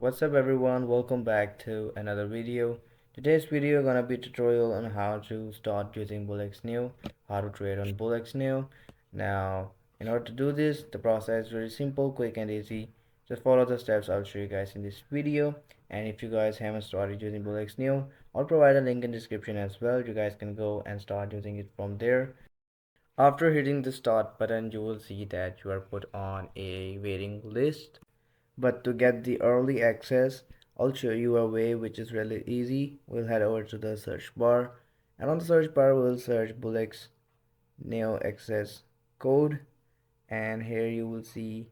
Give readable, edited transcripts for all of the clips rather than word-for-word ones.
What's up everyone, welcome back to another video. Today's video gonna be a tutorial on how to start using Bullx New, how to trade on Bullx New. Now in order to do this, the process is very simple, quick and easy. Just follow the steps I'll show you guys in this video. And if you guys haven't started using Bullx New, I'll provide a link in description as well. You guys can go and start using it from there. After hitting the start button, you will see that you are put on a waiting list. But to get the early access, I'll show you a way which is really easy. We'll head over to the search bar, and on the search bar we'll search Bullx Neo Access Code, and here you will see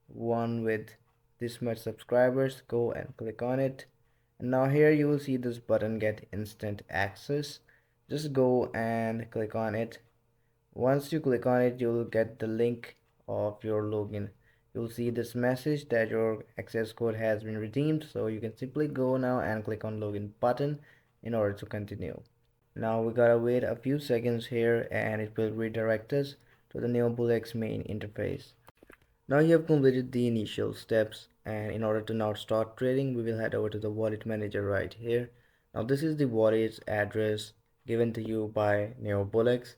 one with this much subscribers. Go and click on it, and now here you will see this button, get instant access. Just go and click on it. Once you click on it, you'll get the link of your login. You'll see this message that your access code has been redeemed, so you can simply go now and click on login button in order to continue. Now we gotta wait a few seconds here and it will redirect us to the new Bullx main interface. Now you have completed the initial steps, and in order to now start trading, we will head over to the wallet manager right here. Now this is the wallet's address given to you by Neo Bullx.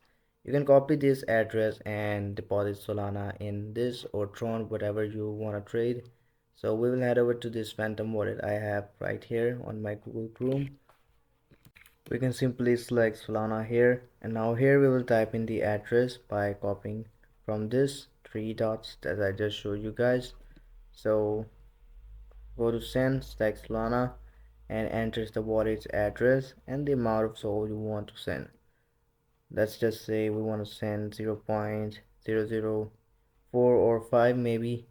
You can copy this address and deposit Solana in this or Tron, whatever you want to trade. So we will head over to this phantom wallet I have right here on my Google Chrome. We can simply select Solana here, and now here we will type in the address by copying from this three dots that I just showed you guys. So go to send, select Solana, and enters the wallet's address and the amount of SOL you want to send. Let's just say we want to send 0.004 or 5 maybe.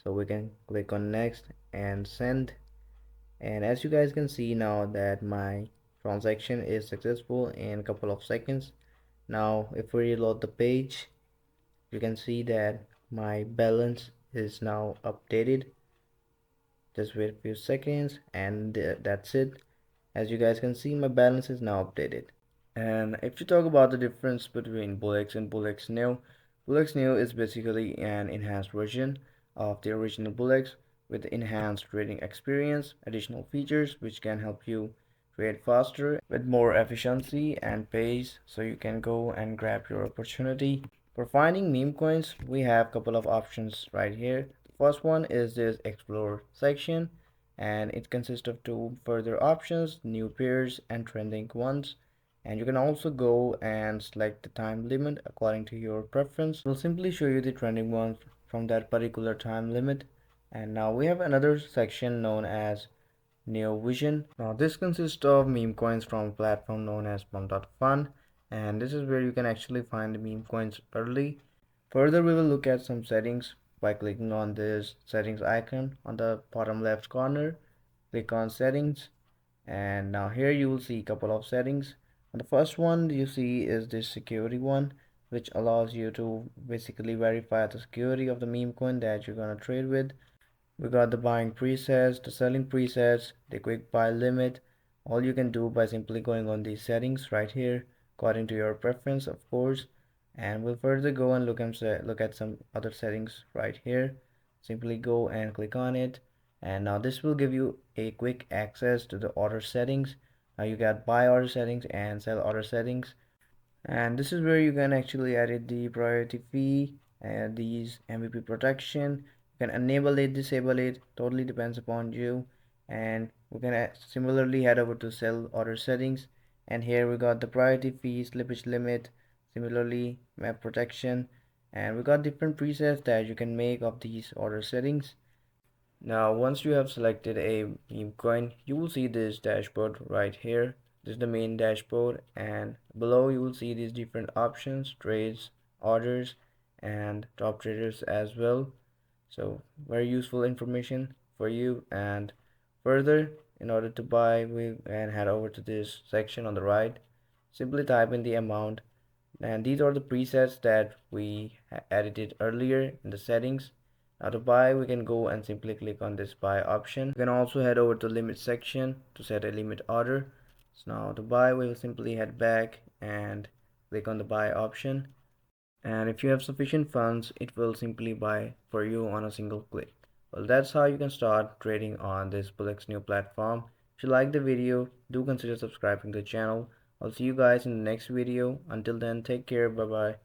So we can click on next and send, and as you guys can see now that my transaction is successful in a couple of seconds. Now if we reload the page, you can see that my balance is now updated. Just wait a few seconds and that's it. As you guys can see, my balance is now updated. And if you talk about the difference between Bullx and Bullx Neo, Bullx Neo is basically an enhanced version of the original Bullx with enhanced trading experience, additional features which can help you trade faster with more efficiency and pace, so you can go and grab your opportunity. For finding meme coins, we have a couple of options right here. The first one is this explore section, and it consists of two further options, new pairs and trending ones. And you can also go and select the time limit according to your preference. We'll simply show you the trending ones from that particular time limit. And now we have another section known as Neo Vision. Now this consists of meme coins from a platform known as Pump.fun, and this is where you can actually find the meme coins early. Further, we will look at some settings by clicking on this settings icon on the bottom left corner. Click on settings, and now here you will see a couple of settings. And the first one you see is this security one, which allows you to basically verify the security of the meme coin that you're gonna trade with. We got the buying presets, the selling presets, the quick buy limit. All you can do by simply going on these settings right here, according to your preference, of course. And we'll further go and look at some other settings right here. Simply go and click on it, and now this will give you a quick access to the order settings. Now you got buy order settings and sell order settings, and this is where you can actually edit the priority fee and these MVP protection. You can enable it, disable it, totally depends upon you. And we can similarly head over to sell order settings, and here we got the priority fee, slippage limit, similarly map protection, and we got different presets that you can make of these order settings. Now once you have selected a meme coin, you will see this dashboard right here. This is the main dashboard, and below you will see these different options, trades, orders, and top traders as well. So very useful information for you. And further, in order to buy, we can head over to this section on the right. Simply type in the amount, and these are the presets that we edited earlier in the settings. Now to buy, we can go and simply click on this buy option. You can also head over to limit section to set a limit order. So now to buy, we will simply head back and click on the buy option. And if you have sufficient funds, it will simply buy for you on a single click. Well, that's how you can start trading on this Bullx new platform. If you like the video, do consider subscribing to the channel. I'll see you guys in the next video. Until then, take care. Bye bye.